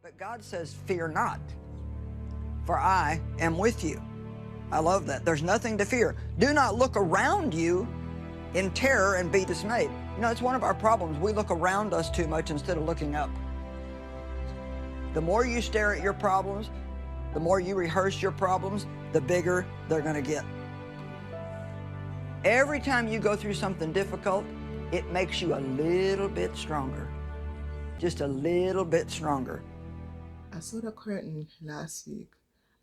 But God says, fear not, for I am with you. I love that. There's nothing to fear. Do not look around you in terror and be dismayed. You know, it's one of our problems. We look around us too much instead of looking up. The more you stare at your problems, the more you rehearse your problems, the bigger they're going to get. Every time you go through something difficult, it makes you a little bit stronger. Just a little bit stronger. I saw the curtain last week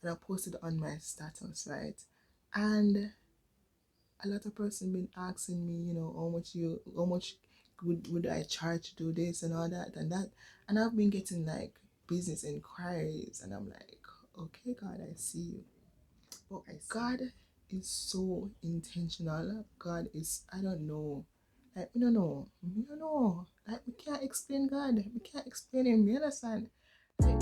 and I posted on my status, right? And a lot of person been asking me, you know, how much would I charge to do this and all that and that. And I've been getting like business inquiries and I'm like, okay, God, I see you. But God is so intentional. God is, I don't know. Like, we don't know. We don't know. Like, we can't explain God. We can't explain Him. You understand? Like,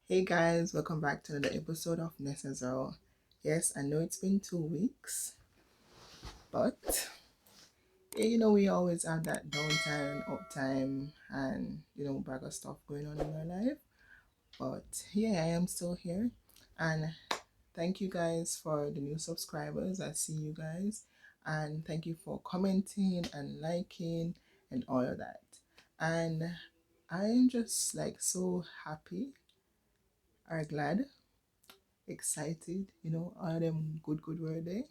hey guys, welcome back to another episode of Nessa's World. Yes, I know it's been 2 weeks, but yeah, you know, we always have that downtime, uptime, and you know, bag of stuff going on in our life. But yeah, I am still here, and thank you guys for the new subscribers. I see you guys, and thank you for commenting and liking and all of that. And I'm just like so happy or glad, excited, you know, all them good word there,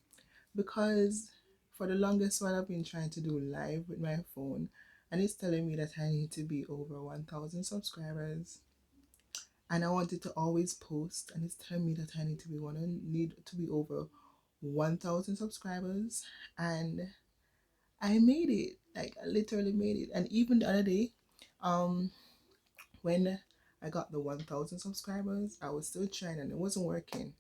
because for the longest while I've been trying to do live with my phone and it's telling me that I need to be over 1,000 subscribers, and I wanted to always post and it's telling me that I need to be over 1,000 subscribers, and I made it. Like, I literally made it. And even the other day, when I got the 1,000 subscribers, I was still trying and it wasn't working.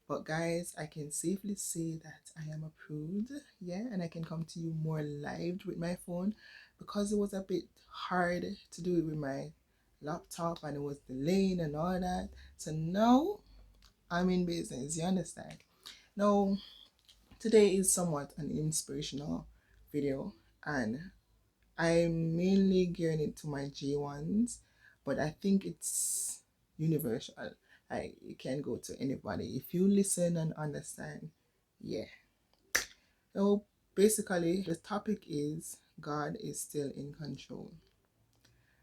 But guys, I can safely say that I am approved, yeah, and I can come to you more live with my phone, because it was a bit hard to do it with my laptop and it was delaying and all that. So now I'm in business, you understand? Now, today is somewhat an inspirational video, and I'm mainly gearing it to my J1s, but I think it's universal. Like, it can go to anybody if you listen and understand. Yeah. So basically, the topic is God is still in control.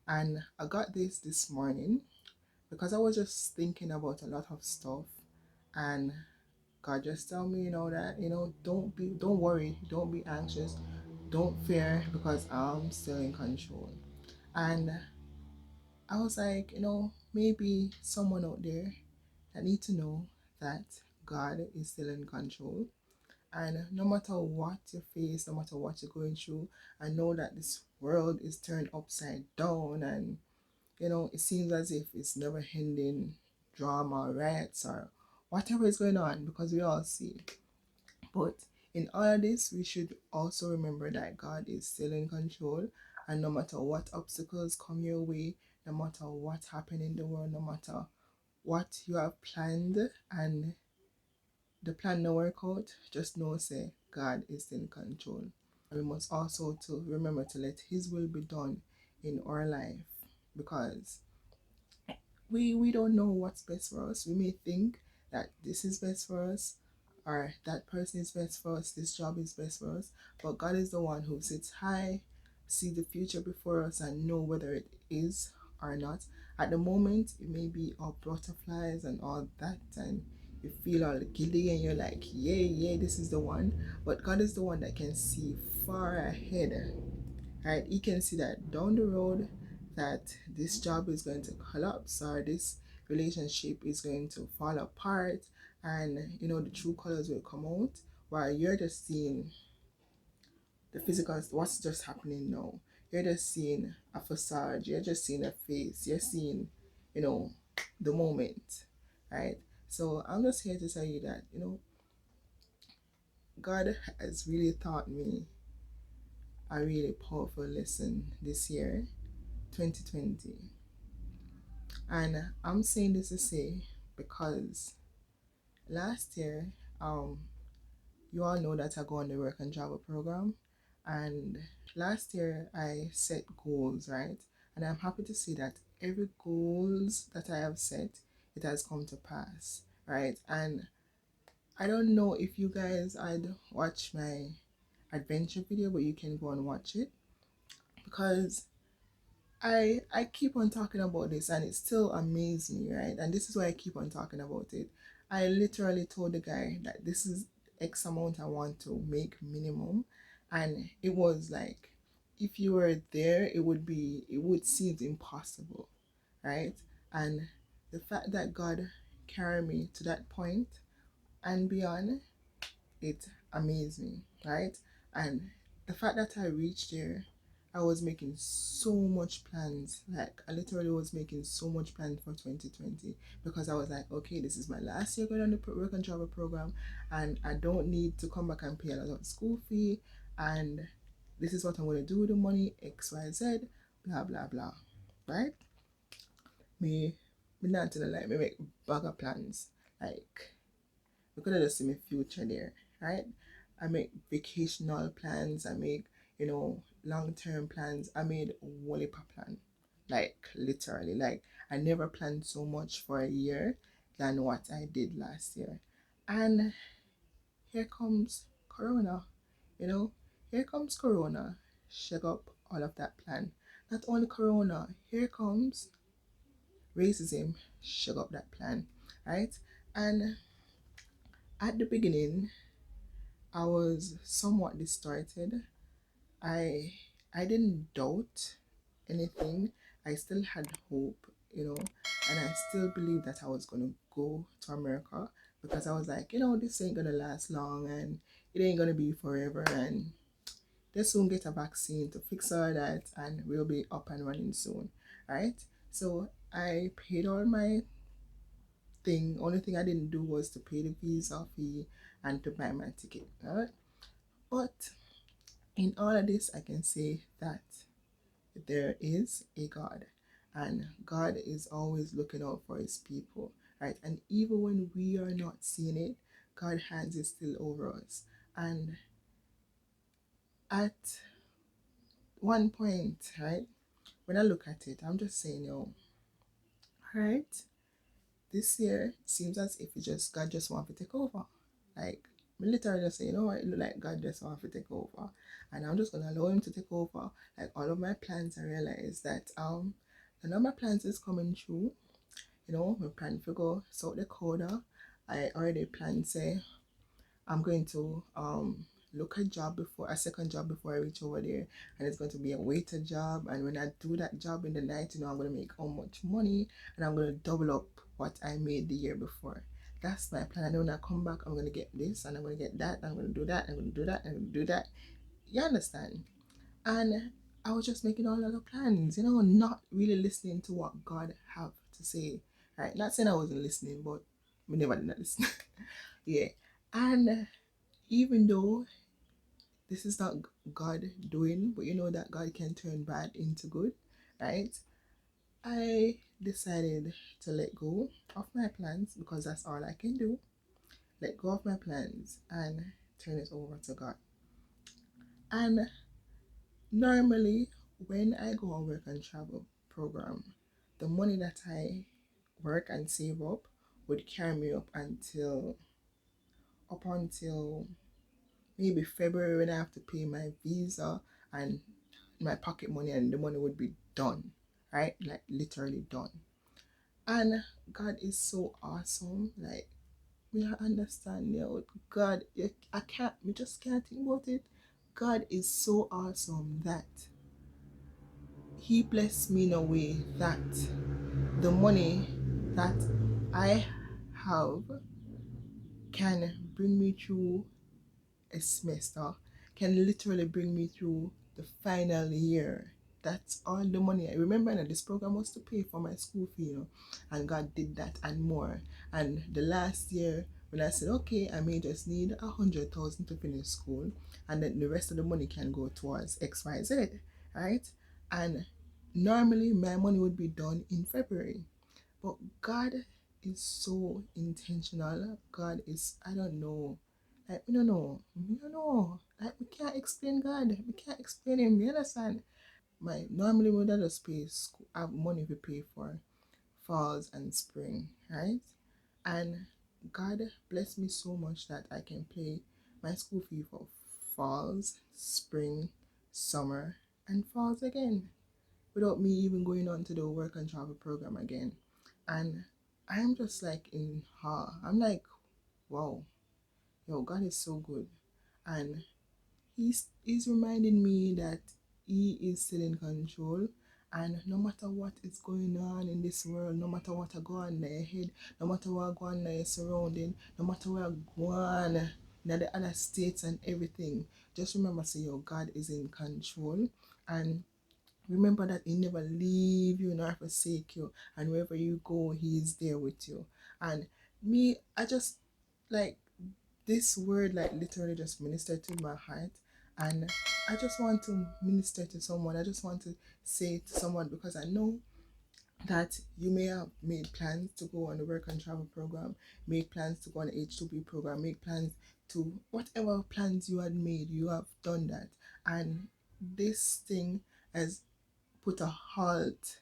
And I got this morning because I was just thinking about a lot of stuff, and God just tell me, you know, that, you know, don't worry, don't be anxious, don't fear, because I'm still in control. And I was like, you know, maybe someone out there that need to know that God is still in control. And no matter what you face, no matter what you're going through, I know that this world is turned upside down, and you know, it seems as if it's never ending drama, riots, or whatever is going on, because we all see. But in all of this, we should also remember that God is still in control, and no matter what obstacles come your way, no matter what happen in the world, no matter what you have planned and the plan no work out, just know, say, God is in control. And we must also to remember to let His will be done in our life, because we don't know what's best for us. We may think that this is best for us, or that person is best for us, this job is best for us, but God is the one who sits high, see the future before us, and know whether it is or not. At the moment, it may be all butterflies and all that, and you feel all giddy and you're like, yeah, this is the one. But God is the one that can see far ahead, right? He can see that down the road that this job is going to collapse, or this relationship is going to fall apart, and you know, the true colors will come out, while you're just seeing the physical, what's just happening now. You're just seeing a facade, you're just seeing a face, you're seeing, you know, the moment, right? So I'm just here to tell you that, you know, God has really taught me a really powerful lesson this year, 2020. And I'm saying this to say, because last year you all know that I go on the work and travel program, and last year I set goals, right? And I'm happy to see that every goals that I have set, it has come to pass, right? And I don't know if you guys had watched my adventure video, but you can go and watch it, because I keep on talking about this and it still amazes me, right? And this is why I keep on talking about it. I literally told the guy that this is X amount I want to make minimum, and it was like, if you were there, it would seem impossible, right? And the fact that God carried me to that point and beyond, it amazed me, right? And the fact that I reached there, I was making so much plans. Like, I literally was making so much plans for 2020, because I was like, okay, this is my last year going on the work and travel program, and I don't need to come back and pay a lot of school fee, and this is what I'm going to do with the money, XYZ, blah blah blah, right? Me not to like me make bigger plans, like, you could have just see my future there, right? I make vacational plans, I make, long-term plans. I made whole heap of plan. Like, literally. Like, I never planned so much for a year than what I did last year. And here comes Corona, you know? Here comes Corona. Shake up all of that plan. Not only Corona, here comes racism. Shake up that plan, right? And at the beginning, I was somewhat distorted. I I didn't doubt anything. I still had hope, and I still believed that I was gonna go to America, because I was like, this ain't gonna last long, and it ain't gonna be forever, and they soon get a vaccine to fix all that, and we'll be up and running soon, right? So I paid all my thing. Only thing I didn't do was to pay the visa fee and to buy my ticket, right? But in all of this, I can say that there is a God, and God is always looking out for his people, right? And even when we are not seeing it, God's hands is still over us. And at one point, right, when I look at it, I'm just saying, right, this year seems as if God just want to take over. Like, me literally just say, what, it look like God just want to take over, and I'm just gonna allow him to take over. Like, all of my plans, I realize that none of my plans is coming true. My plan to go South Dakota. I already planned, say, I'm going to look a second job before I reach over there, and it's going to be a waiter job. And when I do that job in the night, I'm going to make how much money, and I'm going to double up what I made the year before. That's my plan. And when I come back, I'm going to get this, and I'm going to get that, and I'm going to do that, and I'm going to do that, and I'm going to do that. You understand? And I was just making all other plans, not really listening to what God have to say. Right? Not saying I wasn't listening, but we never did not listen. Yeah. And even though this is not God doing, but you know that God can turn bad into good, right? I decided to let go of my plans, because that's all I can do. Let go of my plans and turn it over to God. And normally, when I go on work and travel program, the money that I work and save up would carry me up until maybe February, when I have to pay my visa and my pocket money, and the money would be done, right? Like, literally done. And God is so awesome. Like, we understand, God, we just can't think about it. God is so awesome that he blessed me in a way that the money that I have can bring me through a semester, can literally bring me through the final year. That's all the money. I remember that this program was to pay for my school fee, and God did that and more. And the last year, when I said, okay, I may just need 100,000 to finish school, and then the rest of the money can go towards XYZ, right? And normally my money would be done in February, but God is so intentional. God is, I don't know. Like, we don't know. We don't know. Like, we can't explain God. We can't explain Him. You understand? Normally, we don't just pay school, have money to pay for falls and spring, right? And God bless me so much that I can pay my school fee for falls, spring, summer, and falls again without me even going on to the work and travel program again. And I'm just like in awe. I'm like, wow, yo, God is so good. And he's reminding me that he is still in control. And no matter what is going on in this world, no matter what I go on in their head, no matter what go on in their surrounding, no matter where I go on in the other states and everything, just remember, say, yo, God is in control. And remember that He never leave you nor forsake you, and wherever you go, He is there with you. And me, I just like this word, like literally just ministered to my heart, and I just want to minister to someone. I just want to say to someone, because I know that you may have made plans to go on the work and travel program, make plans to go on the H2B program, make plans to whatever plans you had made, you have done that, and this thing has put a halt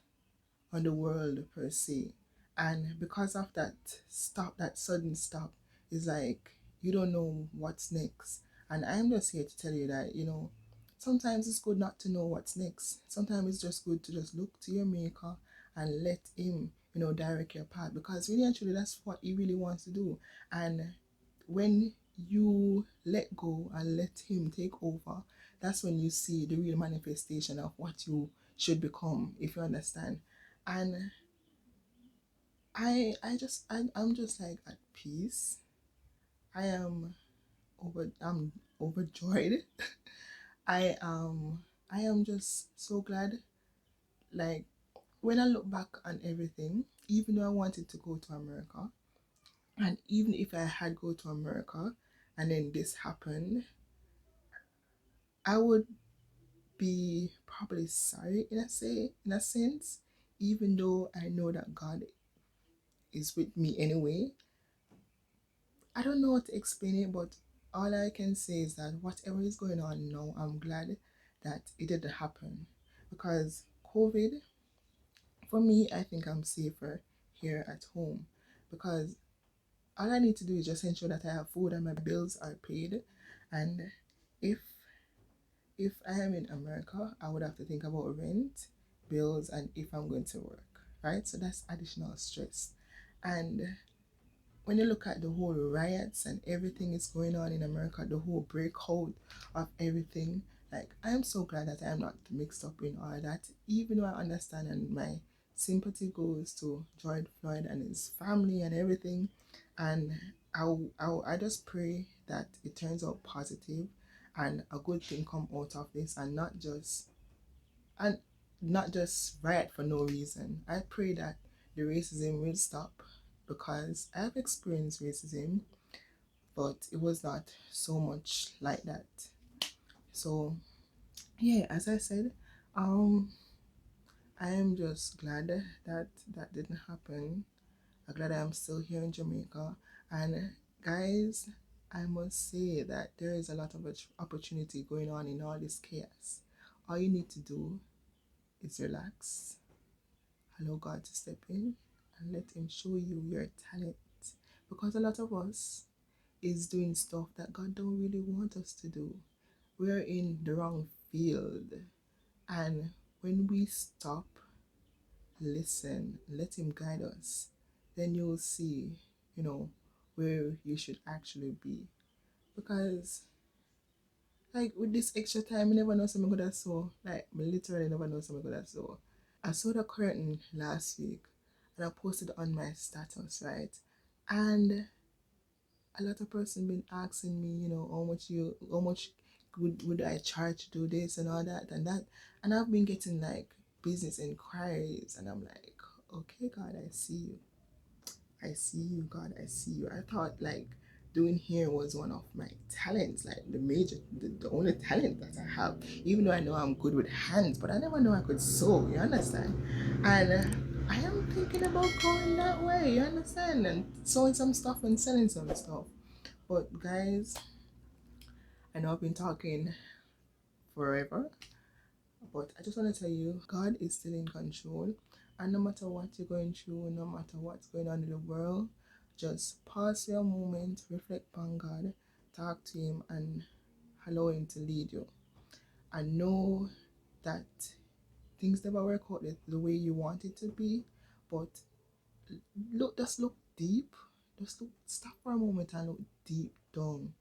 on the world per se. And because of that stop, that sudden stop, is like you don't know what's next. And I'm just here to tell you that, sometimes it's good not to know what's next. Sometimes it's just good to just look to your maker and let him, direct your path, because really and truly that's what he really wants to do. And when you let go and let him take over, that's when you see the real manifestation of what you should become, if you understand. And I'm just like at peace. I'm overjoyed. I I am just so glad. Like, when I look back on everything, even though I wanted to go to America, and even if I had go to America and then this happened, I would be probably sorry in a sense, even though I know that God is with me anyway. I don't know how to explain it, but all I can say is that whatever is going on now, I'm glad that it didn't happen, because COVID, for me, I think I'm safer here at home, because all I need to do is just ensure that I have food and my bills are paid. And if I am in America, I would have to think about rent, bills, and if I'm going to work, right? So that's additional stress. And when you look at the whole riots and everything is going on in America, the whole breakout of everything, like, I'm so glad that I'm not mixed up in all that, even though I understand and my sympathy goes to George Floyd and his family and everything. And I just pray that it turns out positive and a good thing come out of this, and not just riot for no reason. I pray that the racism will stop, because I've experienced racism, but it was not so much like that. So yeah, as I said, I am just glad that that didn't happen. I'm glad I'm still here in Jamaica. And guys, I must say that there is a lot of opportunity going on in all this chaos. All you need to do is relax, allow God to step in, and let Him show you your talent. Because a lot of us is doing stuff that God don't really want us to do. We're in the wrong field. And when we stop, listen, let Him guide us, then you'll see, where you should actually be. Because, like, with this extra time, I never know something good at so. Like, I literally never know something good at so. I saw the curtain last week and I posted on my status, right? And a lot of person been asking me, how much would I charge to do this and all that and that. And I've been getting like business inquiries, and I'm like, okay, God, I see you. I see you, God, I see you. I thought like doing hair was one of my talents, like the only talent that I have. Even though I know I'm good with hands, but I never know I could sew, you understand? And I am thinking about going that way, you understand? And sewing some stuff and selling some stuff. But guys, I know I've been talking forever, but I just want to tell you, God is still in control. And no matter what you're going through, no matter what's going on in the world, just pause for a moment, reflect on God, talk to Him, and allow Him to lead you. I know that things never work out the way you want it to be, but just look deep. Stop for a moment and look deep down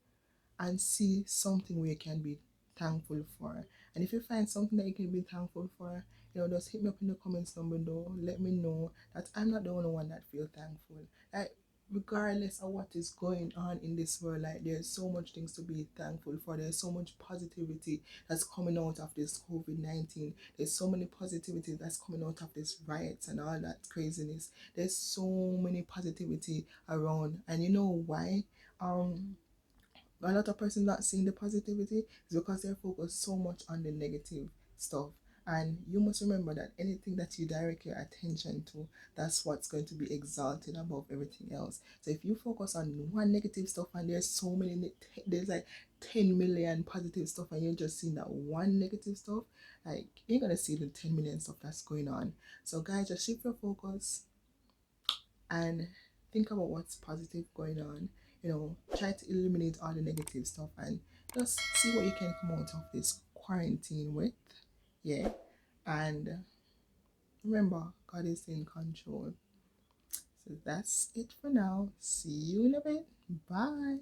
and see something where you can be thankful for. And if you find something that you can be thankful for, just hit me up in the comments down below. Let me know that I'm not the only one that feel thankful. Like, regardless of what is going on in this world, like, there's so much things to be thankful for. There's so much positivity that's coming out of this COVID-19. There's so many positivity that's coming out of this riots and all that craziness. There's so many positivity around, and you know why? A lot of persons not seeing the positivity is because they're focused so much on the negative stuff. And you must remember that anything that you direct your attention to, that's what's going to be exalted above everything else. So if you focus on one negative stuff and there's like 10 million positive stuff and you're just seeing that one negative stuff, like, you're going to see the 10 million stuff that's going on. So guys, just shift your focus and think about what's positive going on. Try to eliminate all the negative stuff and just see what you can come out of this quarantine with. Yeah. And remember, God is in control. So that's it for now. See you in a bit. Bye.